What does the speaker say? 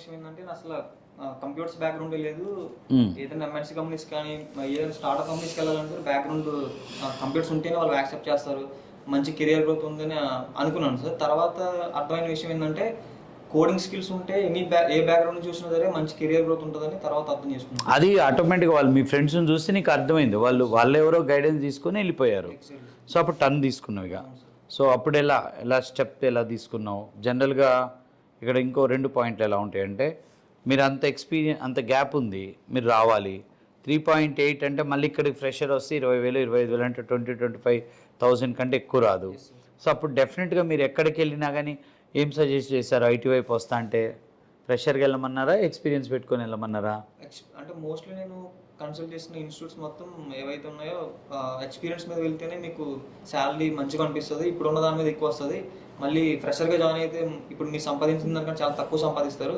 విషయం ఏంటంటే నేను అసలు కంప్యూటర్స్ బ్యాక్గ్రౌండ్ లేదు. ఉమ్. ఏదైనా ఎంఎన్సీ కంపెనీస్ కానీ ఏదైనా స్టార్ట్అప్ కంపెనీస్కి వెళ్ళాలంటే బ్యాక్గ్రౌండ్ కంప్యూటర్స్ ఉంటేనే వాళ్ళు యాక్సెప్ట్ చేస్తారు, మంచి కెరియర్ గ్రోత్ ఉందని అనుకున్నాను సార్. తర్వాత అర్థమైన విషయం ఏంటంటే కోడింగ్ స్కిల్స్ ఉంటే ఏ బ్యాక్గ్రౌండ్ చూసినా సరే మంచి కెరియర్ గ్రోత్ ఉంటుందని తర్వాత అర్థం చేసుకున్నాను. అది ఆటోమేటిక్గా వాళ్ళు మీ ఫ్రెండ్స్ని చూస్తే నీకు అర్థమైంది, వాళ్ళు ఎవరో గైడెన్స్ తీసుకొని వెళ్ళిపోయారు. సో అప్పుడు టర్న్ తీసుకున్నావు ఇక. సో అప్పుడు ఎలా స్టెప్ ఎలా తీసుకున్నావు? జనరల్గా ఇక్కడ ఇంకో 2 పాయింట్లు ఎలా ఉంటాయంటే, మీరు అంత గ్యాప్ ఉంది, మీరు రావాలి. 3.8 అంటే మళ్ళీ ఇక్కడికి ఫ్రెషర్ వస్తే 20,000 25,000 అంటే 20,000-25,000 కంటే ఎక్కువ రాదు. సో అప్పుడు డెఫినెట్గా మీరు ఎక్కడికి వెళ్ళినా కానీ ఏం సజెస్ట్ చేశారు? ఐటీ వైపు వస్తా అంటే ఫ్రెషర్కి వెళ్ళమన్నారా, ఎక్స్పీరియన్స్ పెట్టుకొని వెళ్ళమన్నారా? అంటే మోస్ట్లీ నేను కన్సల్ట్ చేసిన ఇన్స్టిట్యూట్స్ మొత్తం ఏవైతే ఉన్నాయో ఎక్స్పీరియన్స్ మీద వెళ్తేనే మీకు శాలరీ మంచిగా అనిపిస్తుంది, ఇప్పుడు ఉన్న దాని మీద ఎక్కువ వస్తుంది. మళ్ళీ ఫ్రెషర్గా జాయిన్ అయితే ఇప్పుడు మీరు సంపాదించిన దానికంటే చాలా తక్కువ సంపాదిస్తారు.